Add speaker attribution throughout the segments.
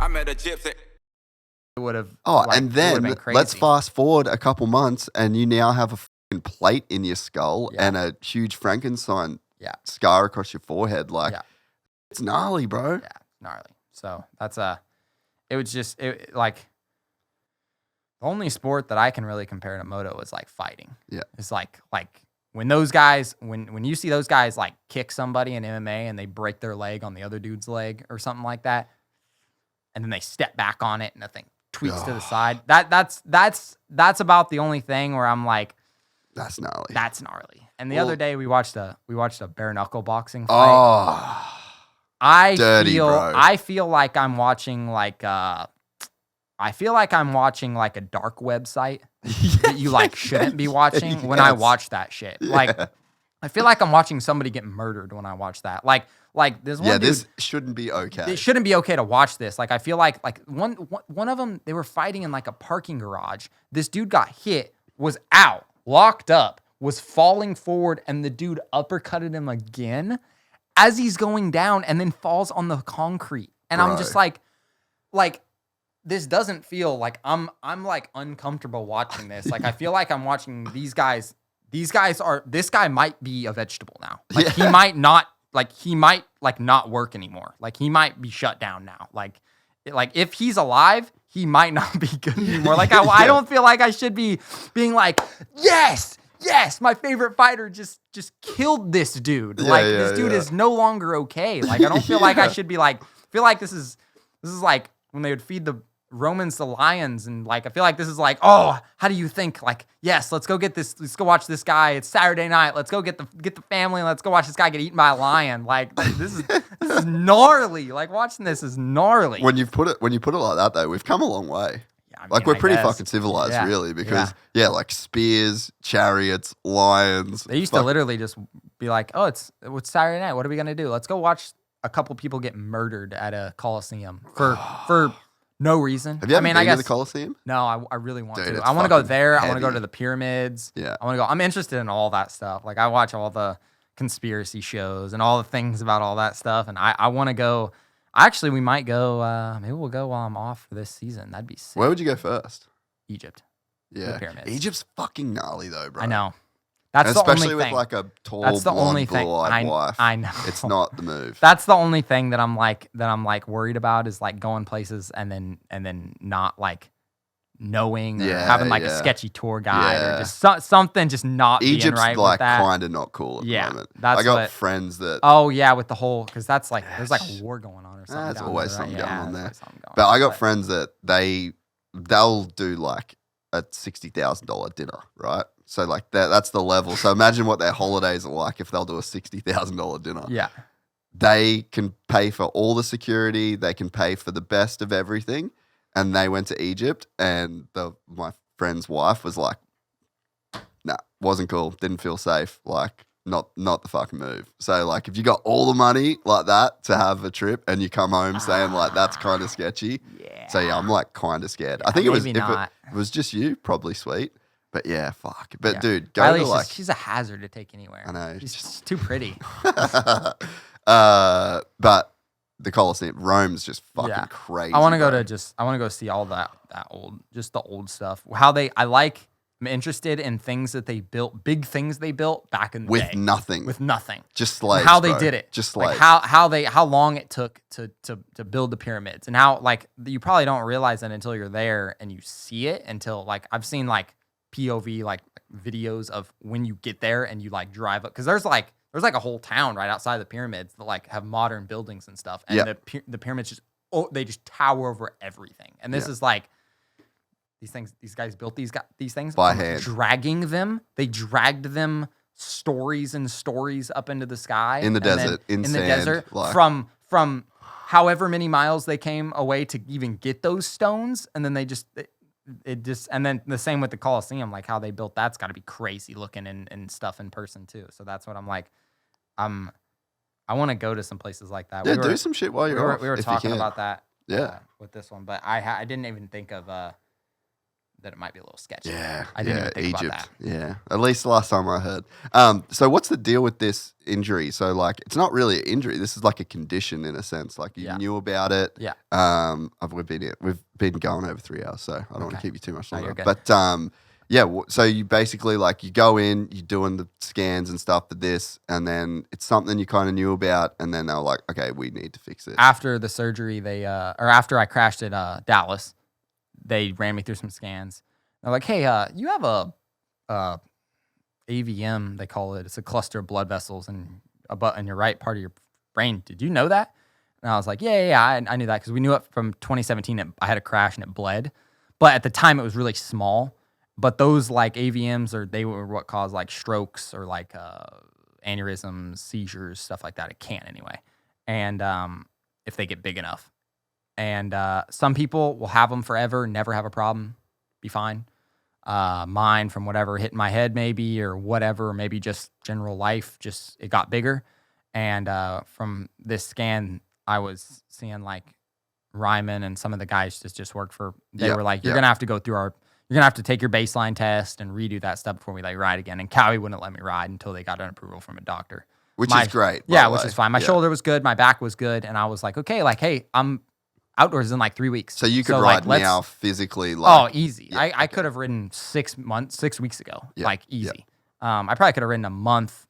Speaker 1: I met a gypsy.
Speaker 2: It would have.
Speaker 3: And then let's fast forward a couple months, and you now have a fucking plate in your skull and a huge Frankenstein scar across your forehead. Like, it's gnarly, bro.
Speaker 2: Yeah, gnarly. So that's it was just like the only sport that I can really compare to moto is like fighting.
Speaker 3: Yeah,
Speaker 2: it's like when those guys, when you see those guys like kick somebody in MMA and they break their leg on the other dude's leg or something like that, and then they step back on it and the thing tweaks to the side. That's about the only thing where I'm like,
Speaker 3: that's gnarly.
Speaker 2: That's gnarly. And the other day we watched a bare knuckle boxing fight. I feel like I'm watching like a dark website that you like shouldn't be watching when I watch that shit. Like I feel like I'm watching somebody get murdered when I watch that. Like this one dude,
Speaker 3: this shouldn't be okay.
Speaker 2: It shouldn't be okay to watch this. Like I feel like one of them, they were fighting in like a parking garage. This dude got hit, was out, locked up, was falling forward, and the dude uppercutted him again as he's going down and then falls on the concrete. And I'm just like this doesn't feel like I'm like uncomfortable watching this. Like I feel like I'm watching these guys. This guy might be a vegetable now. Like he might not work anymore. Like he might be shut down now. Like if he's alive, he might not be good anymore. Like I don't feel like I should be being like, yes, my favorite fighter just killed this dude. This dude is no longer okay. Like I don't feel like I should be like, I feel like this is like when they would feed the Romans the lions, and like I feel like this is like, oh, how do you think? Like, yes, let's go watch this guy. It's Saturday night. Let's go get the family and let's go watch this guy get eaten by a lion. Like this is gnarly. Like watching this is gnarly.
Speaker 3: When you put it like that though, we've come a long way. Yeah, I mean, like we're pretty fucking civilized, really, because like spears, chariots, lions.
Speaker 2: They used to literally just be like, oh, it's Saturday night. What are we gonna do? Let's go watch a couple people get murdered at a Coliseum for no reason.
Speaker 3: Have you ever been to the Coliseum?
Speaker 2: No, I really want to. I want to go there. Heavy. I want to go to the pyramids.
Speaker 3: Yeah.
Speaker 2: I want to go. I'm interested in all that stuff. Like I watch all the conspiracy shows and all the things about all that stuff. And I want to go. Actually, we might go. Maybe we'll go while I'm off for this season. That'd be sick.
Speaker 3: Where would you go first?
Speaker 2: Egypt.
Speaker 3: Yeah.
Speaker 2: The pyramids.
Speaker 3: Egypt's fucking gnarly though, bro.
Speaker 2: I know. That's the
Speaker 3: especially
Speaker 2: only thing.
Speaker 3: with like a tall, blonde, blue-eyed wife.
Speaker 2: I know.
Speaker 3: It's not the move.
Speaker 2: That's the only thing that I'm like worried about is like going places and then not like knowing or having like a sketchy tour guide or just something just not
Speaker 3: Egypt's
Speaker 2: being right
Speaker 3: like
Speaker 2: with that.
Speaker 3: kind of not cool at the moment.
Speaker 2: I
Speaker 3: got friends that.
Speaker 2: Oh yeah, with the whole because that's like there's like a war going on or something.
Speaker 3: There's always something going on there.
Speaker 2: But
Speaker 3: I got friends that they'll do like a $60,000 dinner, right? So like that's the level. So imagine what their holidays are like if they'll do a $60,000 dinner.
Speaker 2: Yeah.
Speaker 3: They can pay for all the security. They can pay for the best of everything. And they went to Egypt, and my friend's wife was like, nah, wasn't cool. Didn't feel safe. Like not the fucking move. So like if you got all the money like that to have a trip and you come home saying like that's kind of sketchy.
Speaker 2: Yeah.
Speaker 3: So yeah, I'm like kind of scared.
Speaker 2: Yeah,
Speaker 3: I think
Speaker 2: if
Speaker 3: it was just you, probably sweet. But yeah, fuck. But dude, go
Speaker 2: Riley's
Speaker 3: to like
Speaker 2: she's a hazard to take anywhere.
Speaker 3: I know.
Speaker 2: She's just too pretty.
Speaker 3: But the Colosseum, Rome's just fucking crazy.
Speaker 2: I want to go see all that old, just the old stuff. I'm interested in things that they built, big things they built back in the day.
Speaker 3: With nothing. Just slaves,
Speaker 2: how they did it.
Speaker 3: Just slaves.
Speaker 2: Like how long it took to build the pyramids, and how like you probably don't realize that until you're there and you see it. Until like I've seen like POV like videos of when you get there and you like drive up, because there's like a whole town right outside the pyramids that like have modern buildings and stuff, and the pyramids they just tower over everything. And this is like these guys built these things
Speaker 3: by hand,
Speaker 2: dragging them. They dragged them stories and stories up into the sky
Speaker 3: in the desert,
Speaker 2: in
Speaker 3: sand,
Speaker 2: the desert
Speaker 3: like.
Speaker 2: from however many miles they came away to even get those stones, and then and then the same with the Colosseum, like how they built that's got to be crazy looking and stuff in person too. So that's what I'm like. I want to go to some places like that.
Speaker 3: Yeah, do some shit while you're off.
Speaker 2: We were talking about that.
Speaker 3: Yeah,
Speaker 2: with this one, but I didn't even think of that it might be a little sketchy.
Speaker 3: Yeah,
Speaker 2: I didn't even think
Speaker 3: Egypt.
Speaker 2: about that.
Speaker 3: Yeah, at least the last time I heard. So what's the deal with this injury? So like, it's not really an injury. This is like a condition in a sense. Like you knew about it.
Speaker 2: Yeah.
Speaker 3: We've been going over 3 hours, so I don't want to keep you too much
Speaker 2: No,
Speaker 3: longer.
Speaker 2: you're good.
Speaker 3: But so you basically like you go in, you're doing the scans and stuff for this, and then it's something you kind of knew about, and then they're like, okay, we need to fix it.
Speaker 2: After the surgery, or after I crashed at Dallas, they ran me through some scans. They're like, hey, you have a AVM, they call it. It's a cluster of blood vessels in your right part of your brain. Did you know that? And I was like, yeah, I knew that because we knew it from 2017. I had a crash and it bled. But at the time, it was really small. But those like AVMs, they were what caused like strokes or like aneurysms, seizures, stuff like that. It can't anyway. And if they get big enough. And some people will have them forever, never have a problem, be fine. Mine from whatever hit my head maybe or whatever, maybe just general life, just it got bigger. And from this scan, I was seeing like Ryman and some of the guys just worked for, they were like, you're going to have to go through you're going to have to take your baseline test and redo that stuff before we let you ride again. And Cowie wouldn't let me ride until they got an approval from a doctor.
Speaker 3: Which is great.
Speaker 2: Yeah, which is fine. My shoulder was good. My back was good. And I was like, okay, like, hey, I'm outdoors in like 3 weeks.
Speaker 3: So you could ride
Speaker 2: like,
Speaker 3: now physically. Like,
Speaker 2: easy.
Speaker 3: Yeah,
Speaker 2: I could have ridden 6 weeks ago.
Speaker 3: Yeah,
Speaker 2: Like easy. I probably could have ridden a month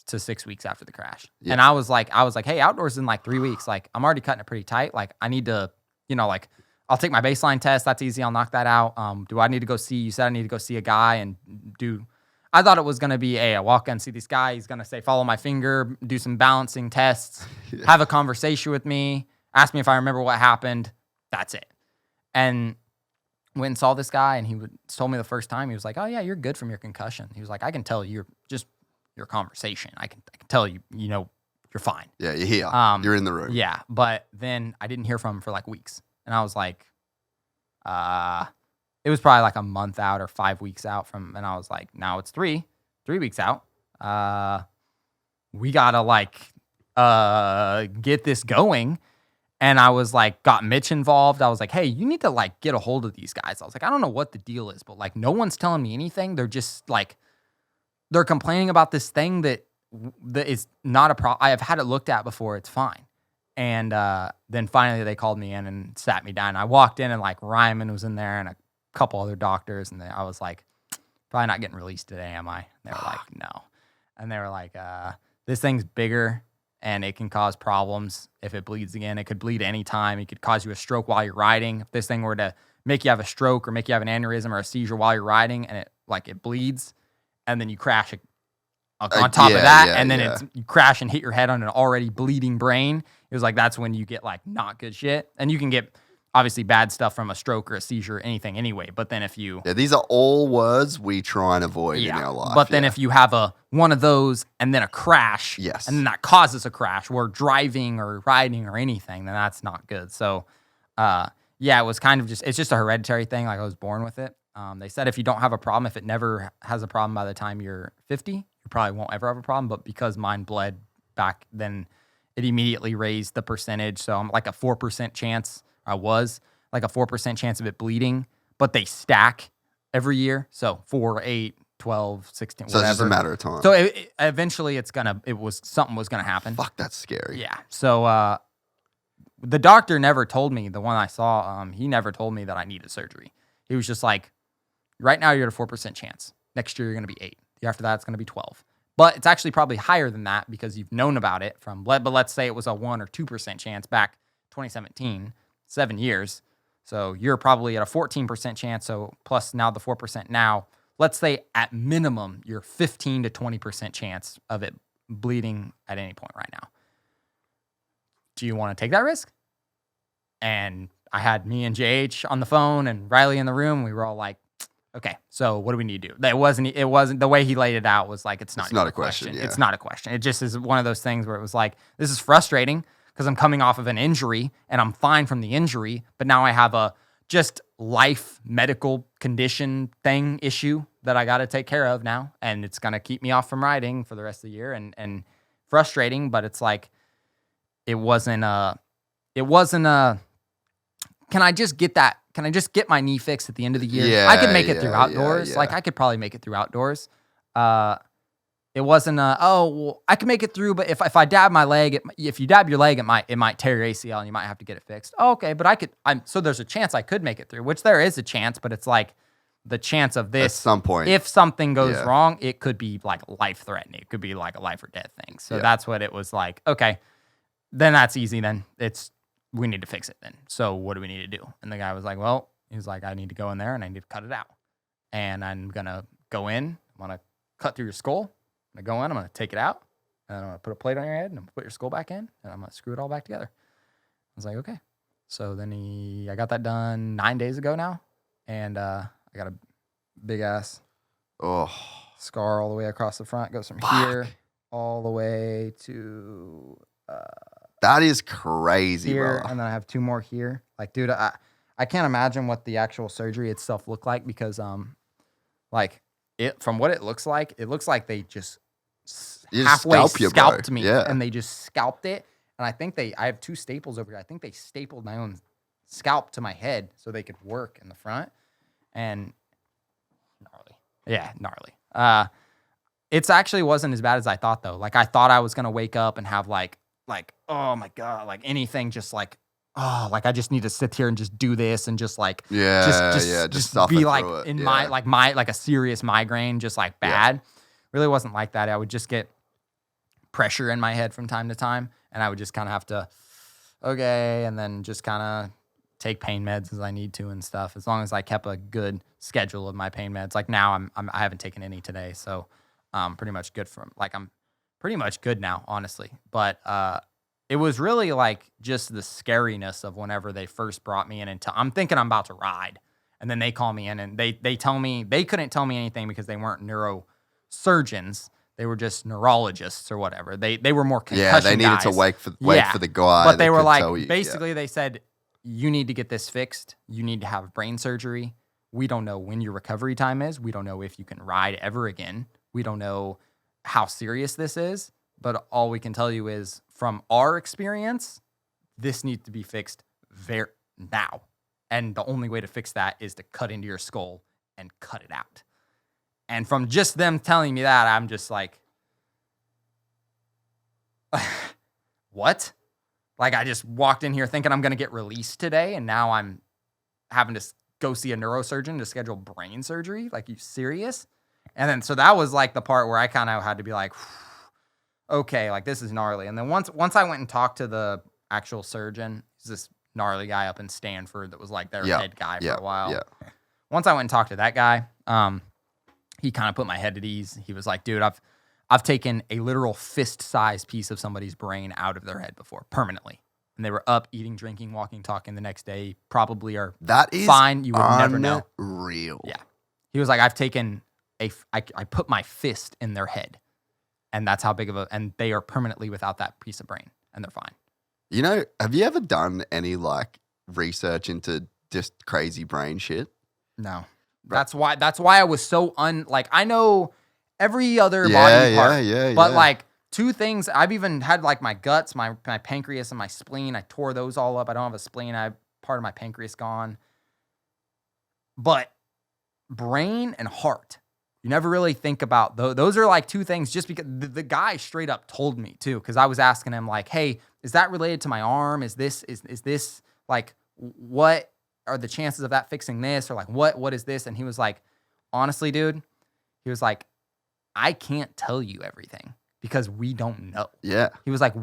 Speaker 2: to 6 weeks after the crash.
Speaker 3: Yeah.
Speaker 2: And I was like, hey, outdoors in like 3 weeks. Like I'm already cutting it pretty tight. Like I need to, like I'll take my baseline test. That's easy. I'll knock that out. Do I need to go see, you said I need to go see a guy and I thought it was going to be, hey, I walk in, see this guy. He's going to say, follow my finger, do some balancing tests, have a conversation with me, ask me if I remember what happened. That's it. And went and saw this guy, and he told me the first time, he was like, oh, yeah, you're good from your concussion. He was like, I can tell you're just your conversation. I can tell you're fine.
Speaker 3: Yeah, you're here. You're in the room.
Speaker 2: Yeah, but then I didn't hear from him for like weeks. And I was like, it was probably like a month out or 5 weeks out from, and I was like, now it's 3 weeks out. We gotta like get this going. And I was like, got Mitch involved. I was like, hey, you need to like get a hold of these guys. I was like, I don't know what the deal is, but like no one's telling me anything. They're just like, they're complaining about this thing that is not a problem. I have had it looked at before. It's fine. And then finally they called me in and sat me down. I walked in and like Ryman was in there and a couple other doctors. And I was like, probably not getting released today, am I? And they were like, no. And they were like, this thing's bigger and it can cause problems if it bleeds again. It could bleed any time. It could cause you a stroke while you're riding. If this thing were to make you have a stroke or make you have an aneurysm or a seizure while you're riding and it bleeds and then you crash on top of that and then you crash and hit your head on an already bleeding brain. It was like, that's when you get like not good shit. And you can get obviously bad stuff from a stroke or a seizure or anything anyway. But then if you...
Speaker 3: Yeah, these are all words we try and avoid in our life.
Speaker 2: But then if you have one of those and then a crash,
Speaker 3: yes,
Speaker 2: and then that causes a crash or driving or riding or anything, then that's not good. So, it was kind of it's just a hereditary thing. Like I was born with it. They said if you don't have a problem, if it never has a problem by the time you're 50, you probably won't ever have a problem. But because mine bled back then, it immediately raised the percentage. So I'm like a 4% chance. I was like a 4% chance of it bleeding, but they stack every year. So 4, 8, 12, 16,
Speaker 3: so
Speaker 2: whatever.
Speaker 3: it's just a matter of time.
Speaker 2: So eventually something was going to happen.
Speaker 3: Fuck, that's scary.
Speaker 2: Yeah. So the doctor never told me, the one I saw, he never told me that I needed surgery. He was just like, right now you're at a 4% chance. Next year you're going to be 8. The year after that it's going to be 12. But it's actually probably higher than that because you've known about it but let's say it was a 1 or 2% chance back 2017. 7 years. So you're probably at a 14% chance. So plus now the 4% now, let's say at minimum, you're 15 to 20% chance of it bleeding at any point right now. Do you want to take that risk? And I had me and JH on the phone and Riley in the room. We were all like, okay, so what do we need to do? It wasn't the way he laid it out was like, it's not a question.
Speaker 3: Yeah.
Speaker 2: It's not a question. It just is one of those things where it was like, this is frustrating because I'm coming off of an injury and I'm fine from the injury, but now I have a just life medical condition issue that I got to take care of now, and it's going to keep me off from riding for the rest of the year and frustrating, but it's like it wasn't a can I just get that can I just get my knee fixed at the end of the year?
Speaker 3: Yeah,
Speaker 2: I could make it through
Speaker 3: yeah,
Speaker 2: outdoors.
Speaker 3: yeah.
Speaker 2: Like I could probably make it through outdoors. It wasn't I can make it through, but if I dab my leg, if you dab your leg, it might tear your ACL and you might have to get it fixed. Oh, okay, but so there's a chance I could make it through, which there is a chance, but it's like the chance of this
Speaker 3: At some point,
Speaker 2: if something goes
Speaker 3: Yeah.
Speaker 2: wrong, it could be like life threatening. It could be like a life or death thing. So that's what it was like. Okay, then that's easy. Then we need to fix it then. So what do we need to do? And the guy was like, well, he was like, I need to go in there and I need to cut it out. And I'm going to go in. I'm going to cut through your skull. I'm going to go in. I'm going to take it out. And I'm going to put a plate on your head and I'm going to put your skull back in. And I'm going to screw it all back together. I was like, okay. So then I got that done 9 days ago now. And I got a big ass scar all the way across the front. Goes from here all the way to
Speaker 3: that is crazy,
Speaker 2: here,
Speaker 3: bro.
Speaker 2: and then I have 2 more here. Like, dude, I can't imagine what the actual surgery itself looked like because like from what it looks like they just halfway scalped me, and they just scalped it. And I think I have 2 staples over here. I think they stapled my own scalp to my head so they could work in the front. And gnarly. It's actually wasn't as bad as I thought though. Like I thought I was gonna wake up and have like oh my god, like anything, just like like I just need to sit here and just do this and just like just be like like a serious migraine, just like bad. Really wasn't like that. I would just get pressure in my head from time to time, and I would just kind of have to and then just kind of take pain meds as I need to and stuff. As long as I kept a good schedule of my pain meds. Like now I haven't taken any today, so pretty much good I'm pretty much good now, honestly. But it was really like just the scariness of whenever they first brought me in until I'm thinking I'm about to ride. And then they call me in and they tell me they couldn't tell me anything because they weren't neurosurgeons. They were just neurologists or whatever. They were more concussion
Speaker 3: they needed
Speaker 2: guys.
Speaker 3: to wait for the guy.
Speaker 2: But they were like, basically they said, you need to get this fixed. You need to have brain surgery. We don't know when your recovery time is. We don't know if you can ride ever again. We don't know how serious this is. But all we can tell you is from our experience, this needs to be fixed now. And the only way to fix that is to cut into your skull and cut it out. And from just them telling me that, I'm just like, what? Like I just walked in here thinking I'm going to get released today, and now I'm having to go see a neurosurgeon to schedule brain surgery? Like, you serious? And then so that was like the part where I kind of had to be like, okay, like this is gnarly. And then once I went and talked to the actual surgeon, he's this gnarly guy up in Stanford that was like their head guy for a while. Yeah. Once I went and talked to that guy, he kind of put my head at ease. He was like, dude, I've taken a literal fist-sized piece of somebody's brain out of their head before, permanently. And they were up, eating, drinking, walking, talking the next day. Probably are fine. You would never know.
Speaker 3: Real.
Speaker 2: Yeah. He was like, I've taken I put my fist in their head. And that's how big of and they are permanently without that piece of brain. And they're fine.
Speaker 3: You know, have you ever done any like research into just crazy brain shit?
Speaker 2: No. That's why I was so like, I know every other body part, but like 2 things, I've even had like my guts, my pancreas and my spleen. I tore those all up. I don't have a spleen. I have part of my pancreas gone. But brain and heart, you never really think about those. Those are like 2 things just because the guy straight up told me too. Cause I was asking him like, hey, is that related to my arm? Is this like, what are the chances of that fixing this? Or like, what is this? And he was like, honestly, dude, he was like, I can't tell you everything because we don't know.
Speaker 3: Yeah.
Speaker 2: He was like,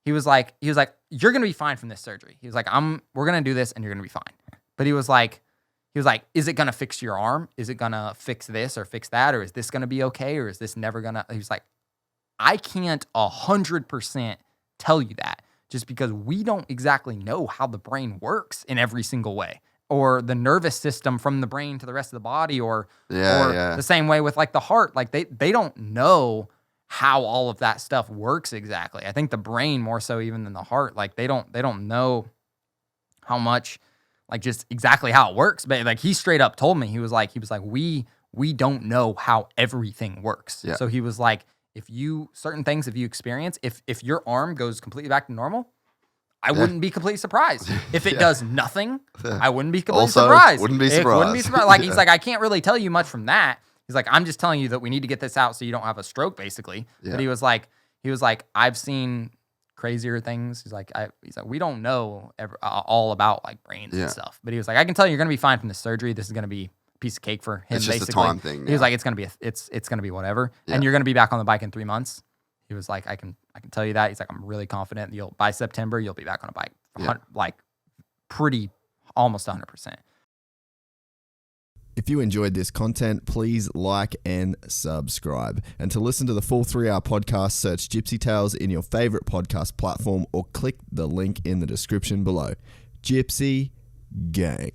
Speaker 2: he was like, you're going to be fine from this surgery. He was like, we're going to do this and you're going to be fine. But he was like, is it going to fix your arm? Is it going to fix this or fix that? Or is this going to be okay? Or is this never going to, he was like, I can't 100% tell you that just because we don't exactly know how the brain works in every single way, or the nervous system from the brain to the rest of the body, or the same way with like the heart. Like they don't know how all of that stuff works exactly. I think the brain more so even than the heart. Like they don't know how much, like just exactly how it works. But like he straight up told me, he was like, we don't know how everything works. Yeah. So he was like, if you experience, if your arm goes completely back to normal, I wouldn't be completely surprised. If it does nothing, I wouldn't be completely
Speaker 3: Also,
Speaker 2: surprised.
Speaker 3: wouldn't be
Speaker 2: It wouldn't be
Speaker 3: surprised.
Speaker 2: surprised. Like,
Speaker 3: Yeah.
Speaker 2: he's like, I can't really tell you much from that. He's like, I'm just telling you that we need to get this out so you don't have a stroke, basically.
Speaker 3: Yeah.
Speaker 2: But he was like, I've seen crazier things. He's like, we don't know all about like brains and stuff. But he was like, I can tell you, you're gonna be fine from the surgery. This is gonna be a piece of cake for him.
Speaker 3: It's just
Speaker 2: basically.
Speaker 3: a time thing.
Speaker 2: He was
Speaker 3: now.
Speaker 2: like, it's gonna be it's gonna be whatever,
Speaker 3: Yeah.
Speaker 2: and you're gonna be back on the bike in 3 months. He was like, I can tell you that. He's like, I'm really confident by September you'll be back on a bike, like pretty almost 100%.
Speaker 1: If you enjoyed this content, please like and subscribe. And to listen to the full 3-hour podcast, search Gypsy Tales in your favorite podcast platform or click the link in the description below. Gypsy Gang.